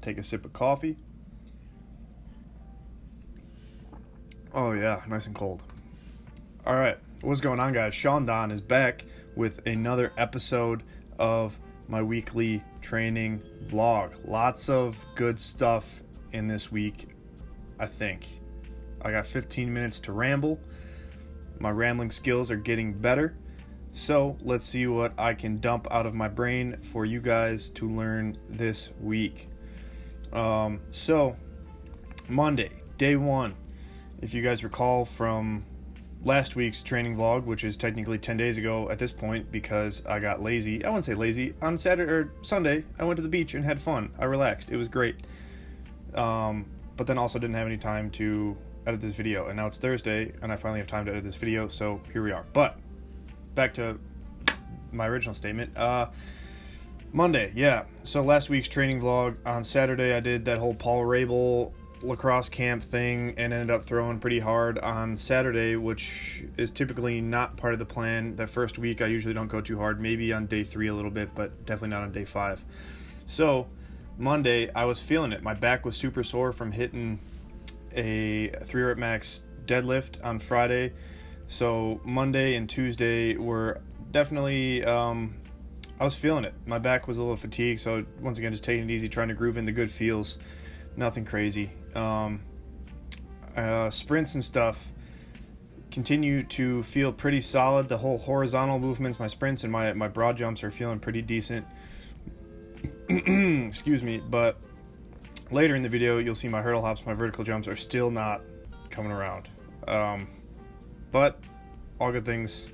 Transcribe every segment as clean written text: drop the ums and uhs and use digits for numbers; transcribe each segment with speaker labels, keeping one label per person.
Speaker 1: Take a sip of coffee. Oh yeah, nice and cold. All right, what's going on, guys? Sean Don is back with another episode of my weekly training vlog. Lots of good stuff in this week, I think. I got 15 minutes to ramble. My rambling skills are getting better. So let's see what I can dump out of my brain for you guys to learn this week. So Monday, day one. If you guys recall from last week's training vlog, which is technically 10 days ago at this point because I got lazy. I wouldn't say lazy. On Saturday or Sunday, I went to the beach and had fun. I relaxed. It was great. But then also didn't have any time to edit this video. And now it's Thursday and I finally have time to edit this video. So here we are. But back to my original statement. Monday, yeah. So last week's training vlog, on Saturday I did that whole Paul Rabel lacrosse camp thing and ended up throwing pretty hard on Saturday, which is typically not part of the plan. That first week I usually don't go too hard, maybe on day 3 a little bit, but definitely not on day 5. So Monday I was feeling it. My back was super sore from hitting a 3 rep max deadlift on Friday. So Monday and Tuesday were definitely, I was feeling it. My back was a little fatigued, so once again, just taking it easy, trying to groove in the good feels. Nothing crazy. Sprints and stuff continue to feel pretty solid. The whole horizontal movements, my sprints and my broad jumps are feeling pretty decent. Excuse me, but later in the video, you'll see my hurdle hops, my vertical jumps are still not coming around. But all good things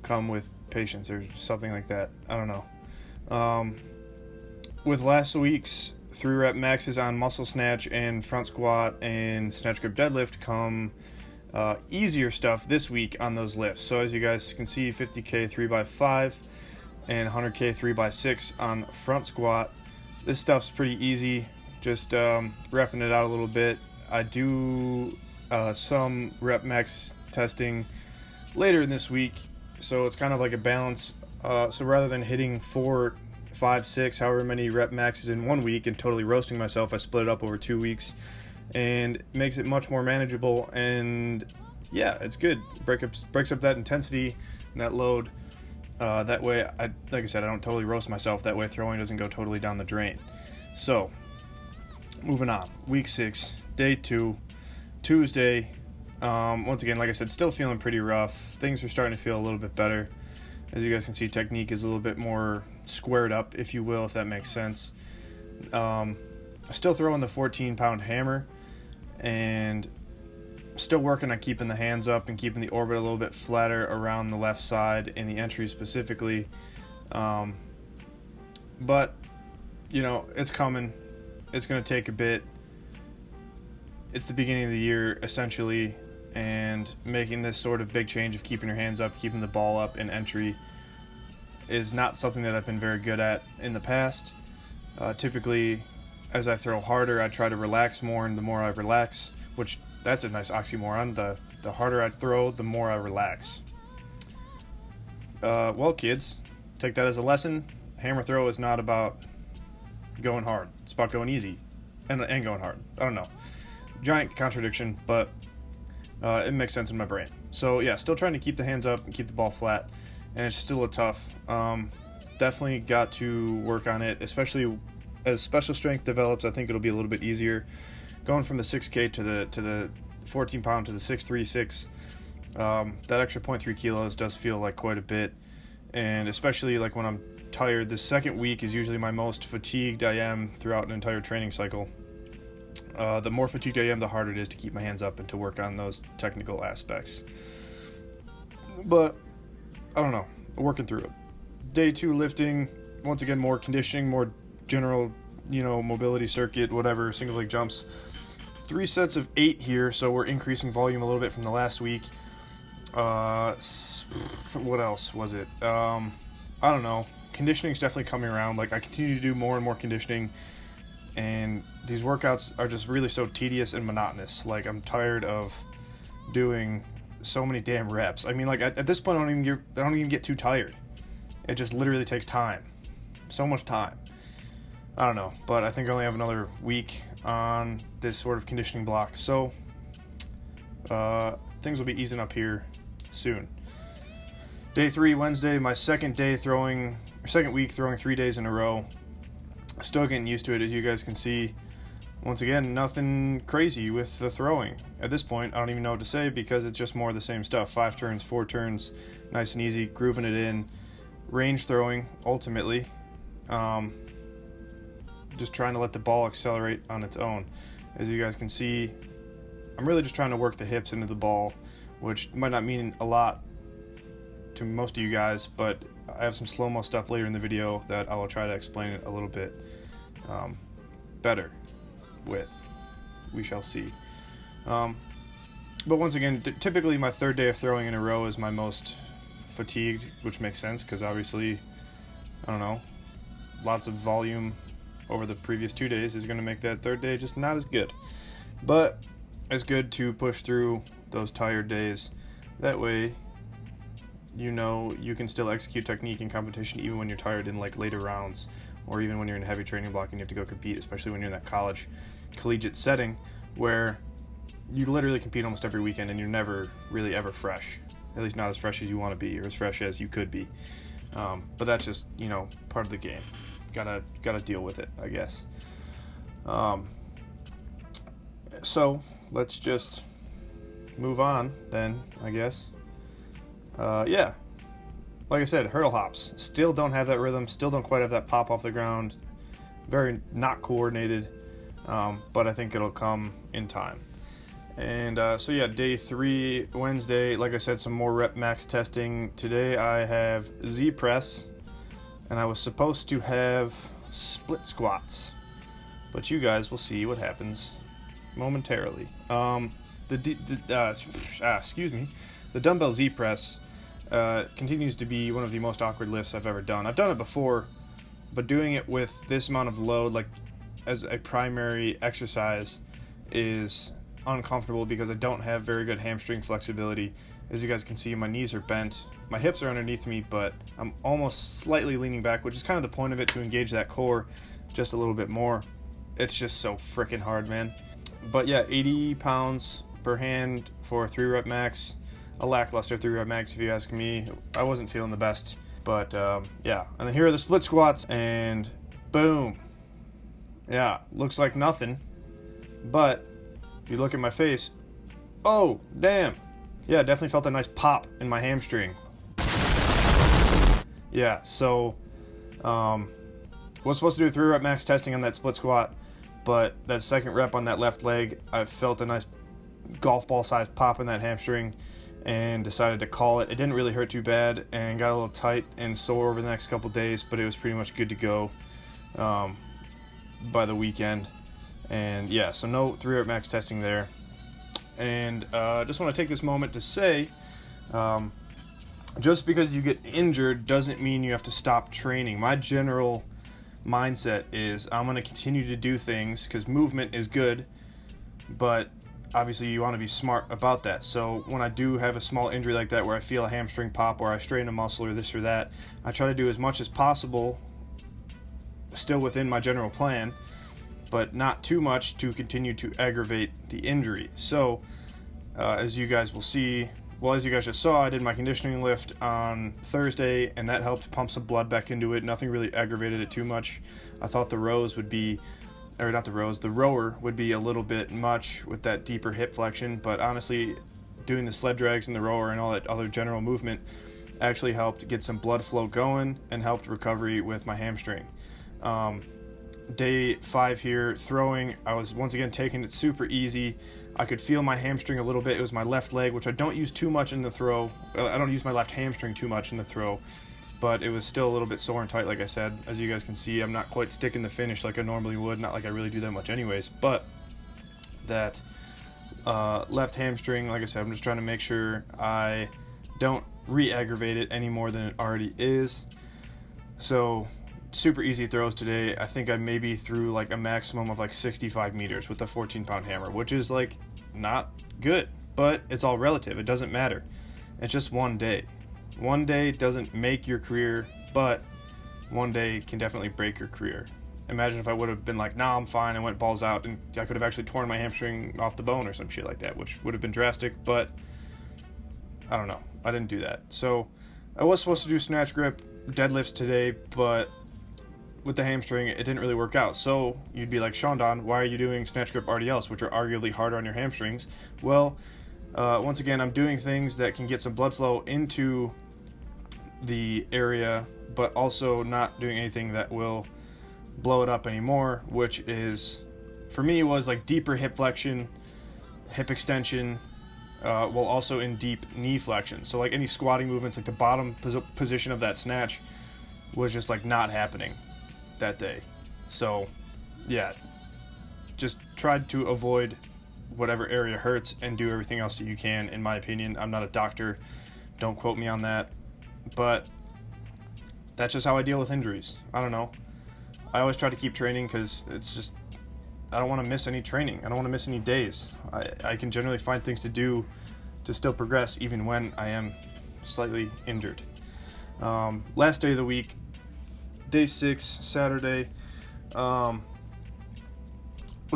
Speaker 1: come with patience or something like that. I don't know. With last week's 3 rep maxes on muscle snatch and front squat and snatch grip deadlift come easier stuff this week on those lifts. So as you guys can see, 50K 3x5 and 100K 3x6 on front squat. This stuff's pretty easy, just repping it out a little bit. I do some rep max testing later in this week, so it's kind of like a balance. So rather than hitting 4, 5, 6, however many rep maxes in 1 week and totally roasting myself, I split it up over 2 weeks and it makes it much more manageable. And yeah, it's good. Breaks up that intensity and that load. That way, like I said, I don't totally roast myself. That way throwing doesn't go totally down the drain. So moving on, week 6, day 2, Tuesday. Once again, like I said, still feeling pretty rough. Things are starting to feel a little bit better. As you guys can see, technique is a little bit more squared up, if you will, if that makes sense. Still throwing the 14-pound hammer and still working on keeping the hands up and keeping the orbit a little bit flatter around the left side in the entry specifically. But, you know, it's coming. It's going to take a bit. It's the beginning of the year, essentially, and making this sort of big change of keeping your hands up, keeping the ball up in entry is not something that I've been very good at in the past. Typically, as I throw harder, I try to relax more, and the more I relax, which that's a nice oxymoron, the harder I throw, the more I relax. Well, kids, take that as a lesson. Hammer throw is not about going hard. It's about going easy and going hard. I don't know. Giant contradiction, but it makes sense in my brain. So yeah, still trying to keep the hands up and keep the ball flat, and it's still a tough. Definitely got to work on it, especially as special strength develops. I think it'll be a little bit easier going from the 6K to the 14-pound to the 636. That extra 0.3 kilos does feel like quite a bit, and especially like when I'm tired. The second week is usually my most fatigued I am throughout an entire training cycle. The more fatigued I am, the harder it is to keep my hands up and to work on those technical aspects. But I don't know, working through it. Day 2 lifting, once again, more conditioning, more general, mobility circuit, whatever, single leg jumps. 3 sets of 8 here, so we're increasing volume a little bit from the last week. What else was it? I don't know. Conditioning's definitely coming around. Like, I continue to do more and more conditioning, and these workouts are just really so tedious and monotonous. Like, I'm tired of doing so many damn reps. I mean, like, at this point, I don't even get too tired. It just literally takes time. So much time. I don't know, but I think I only have another week on this sort of conditioning block, so things will be easing up here soon. Day 3, Wednesday, my second week throwing 3 days in a row. Still getting used to it, as you guys can see. Once again, nothing crazy with the throwing. At this point, I don't even know what to say because it's just more of the same stuff. 5 turns, 4 turns, nice and easy, grooving it in. Range throwing, ultimately. Just trying to let the ball accelerate on its own. As you guys can see, I'm really just trying to work the hips into the ball, which might not mean a lot to most of you guys, but I have some slow-mo stuff later in the video that I will try to explain it a little bit better with. We shall see. But once again, typically my third day of throwing in a row is my most fatigued, which makes sense because obviously, I don't know, lots of volume over the previous 2 days is going to make that third day just not as good. But it's good to push through those tired days. That way, you know, you can still execute technique in competition even when you're tired in like later rounds, or even when you're in a heavy training block and you have to go compete, especially when you're in that collegiate setting where you literally compete almost every weekend and you're never really ever fresh. At least not as fresh as you want to be or as fresh as you could be. But that's just, you know, part of the game. Gotta deal with it, I guess. So let's just move on then, I guess. Yeah, like I said, hurdle hops. Still don't have that rhythm. Still don't quite have that pop off the ground. Very not coordinated, but I think it'll come in time. And so yeah, day 3, Wednesday, like I said, some more rep max testing. Today I have Z press, and I was supposed to have split squats, but you guys will see what happens momentarily. Excuse me, the dumbbell Z press continues to be one of the most awkward lifts I've ever done. I've done it before, but doing it with this amount of load, like as a primary exercise, is uncomfortable because I don't have very good hamstring flexibility. As you guys can see, my knees are bent, my hips are underneath me, but I'm almost slightly leaning back, which is kind of the point of it, to engage that core just a little bit more. It's just so freaking hard, man. But yeah, 80 pounds per hand for a 3 rep max. A lackluster 3 rep max if you ask me. I wasn't feeling the best, but yeah. And then here are the split squats, and boom. Yeah, looks like nothing, but if you look at my face, oh, damn. Yeah, definitely felt a nice pop in my hamstring. Yeah, so was supposed to do 3 rep max testing on that split squat, but that second rep on that left leg, I felt a nice golf ball sized pop in that hamstring and decided to call it. It didn't really hurt too bad and got a little tight and sore over the next couple days, but it was pretty much good to go by the weekend. And yeah, so no 3 rep max testing there. And just want to take this moment to say, just because you get injured doesn't mean you have to stop training. My general mindset is I'm going to continue to do things because movement is good, but obviously you want to be smart about that. So when I do have a small injury like that where I feel a hamstring pop or I strain a muscle or this or that, I try to do as much as possible still within my general plan, but not too much to continue to aggravate the injury. So as you guys will see, well, as you guys just saw, I did my conditioning lift on Thursday, and that helped pump some blood back into it. Nothing really aggravated it too much. I thought the rower would be a little bit much with that deeper hip flexion, but honestly, doing the sled drags in the rower and all that other general movement actually helped get some blood flow going and helped recovery with my hamstring. Day 5 here, throwing, I was once again taking it super easy. I could feel my hamstring a little bit. It was my left leg, which I don't use too much in the throw. I don't use my left hamstring too much in the throw, but it was still a little bit sore and tight, like I said. As you guys can see, I'm not quite sticking the finish like I normally would, not like I really do that much anyways, but that left hamstring, like I said, I'm just trying to make sure I don't re-aggravate it any more than it already is. So super easy throws today. I think I maybe threw like a maximum of like 65 meters with the 14-pound hammer, which is like not good, but it's all relative. It doesn't matter. It's just one day. One day doesn't make your career, but one day can definitely break your career. imagine if I would have been like, nah, I'm fine, and went balls out, and I could have actually torn my hamstring off the bone or some shit like that, which would have been drastic, but I don't know. I didn't do that. So I was supposed to do snatch grip deadlifts today, but with the hamstring, it didn't really work out. So you'd be like, Sean Don, why are you doing snatch grip RDLs, which are arguably harder on your hamstrings? Well, once again, I'm doing things that can get some blood flow into the area, but also not doing anything that will blow it up anymore, which is, for me, was like deeper hip flexion, hip extension, while also in deep knee flexion. So like any squatting movements, like the bottom position of that snatch was just like not happening that day. So yeah, just tried to avoid whatever area hurts and do everything else that you can, in my opinion. I'm not a doctor, don't quote me on that, but that's just how I deal with injuries. I don't know. I always try to keep training because it's just, I don't want to miss any training. I don't want to miss any days. I can generally find things to do to still progress even when I am slightly injured. Last day of the week, day 6, Saturday. Was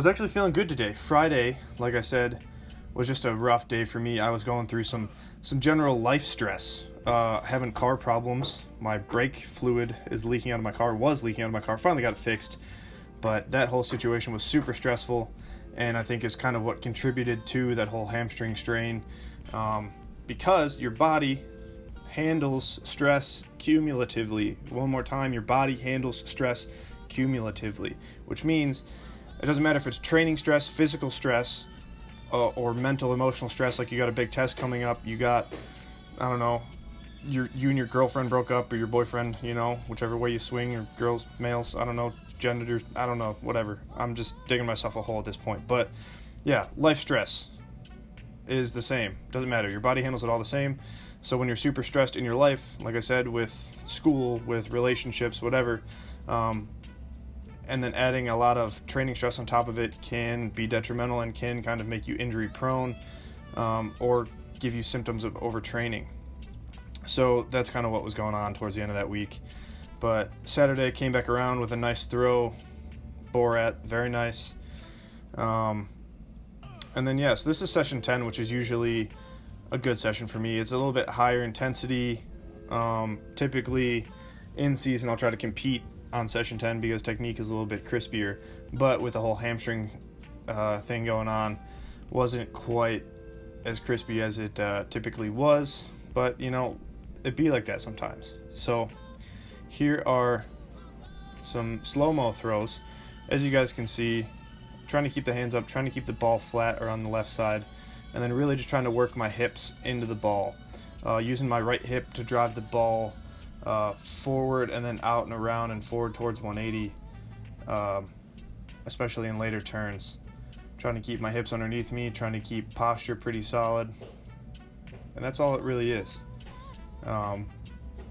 Speaker 1: actually feeling good today. Friday, like I said, was just a rough day for me. I was going through some general life stress. Having car problems. My brake fluid is leaking out of my car, finally got it fixed. But that whole situation was super stressful, and I think is kind of what contributed to that whole hamstring strain, because your body handles stress cumulatively. One more time, your body handles stress cumulatively, which means it doesn't matter if it's training stress, physical stress, or mental, emotional stress, like you got a big test coming up, you got, I don't know, you and your girlfriend broke up, or your boyfriend, you know, whichever way you swing, or girls, males, I don't know, genders, I don't know, whatever. I'm just digging myself a hole at this point. But yeah, life stress is the same. Doesn't matter. Your body handles it all the same. So when you're super stressed in your life, like I said, with school, with relationships, whatever, and then adding a lot of training stress on top of it can be detrimental and can kind of make you injury prone, or give you symptoms of overtraining. So that's kind of what was going on towards the end of that week. But Saturday came back around with a nice throw, Borat, very nice. And then yes, this is session 10, which is usually a good session for me. It's a little bit higher intensity. Typically in season, I'll try to compete on session 10 because technique is a little bit crispier. But with the whole hamstring thing going on, wasn't quite as crispy as it typically was. But, you know, it'd be like that sometimes. So here are some slow-mo throws. As you guys can see, trying to keep the hands up, trying to keep the ball flat or on the left side, and then really just trying to work my hips into the ball. Using my right hip to drive the ball forward and then out and around and forward towards 180, especially in later turns. Trying to keep my hips underneath me, trying to keep posture pretty solid. And that's all it really is.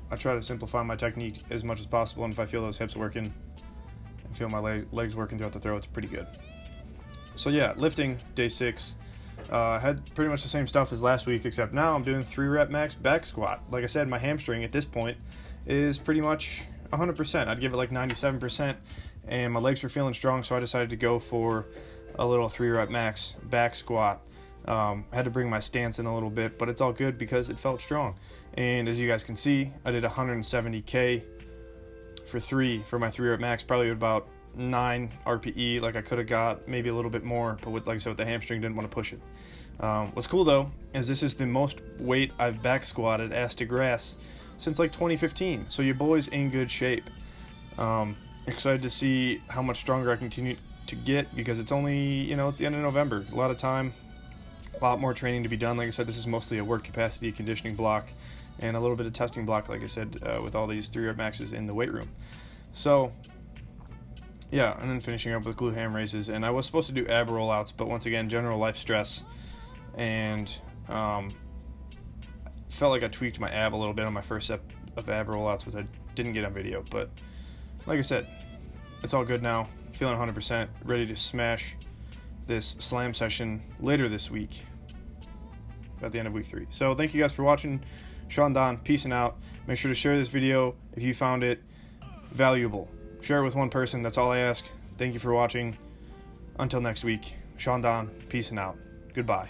Speaker 1: I try to simplify my technique as much as possible, and if I feel those hips working and feel my legs working throughout the throw, it's pretty good. So yeah, lifting, day 6. Had pretty much the same stuff as last week, except now I'm doing 3 rep max back squat. Like I said, my hamstring at this point is pretty much 100%. I'd give it like 97%, and my legs were feeling strong, so I decided to go for a little 3 rep max back squat. Had to bring my stance in a little bit, but it's all good because it felt strong. And as you guys can see, I did 170K for my 3 rep max, probably about 9 RPE. Like I could have got maybe a little bit more, but like I said, with the hamstring, didn't want to push it. What's cool though is this is the most weight I've back squatted ass to grass since like 2015. So your boy's in good shape. Excited to see how much stronger I continue to get, because it's only, you know, it's the end of November. A lot of time, a lot more training to be done. Like I said, this is mostly a work capacity conditioning block and a little bit of testing block, like I said, with all these 3 rep maxes in the weight room. So yeah, and then finishing up with glute ham raises. And I was supposed to do ab rollouts, but once again, general life stress, and felt like I tweaked my ab a little bit on my first set of ab rollouts, which I didn't get on video. But like I said, it's all good now. Feeling 100%, ready to smash this slam session later this week at the end of week 3. So thank you guys for watching. Sean Don, peacing out. Make sure to share this video if you found it valuable. Share it with one person. That's all I ask. Thank you for watching. Until next week, Sean Don, peace and out. Goodbye.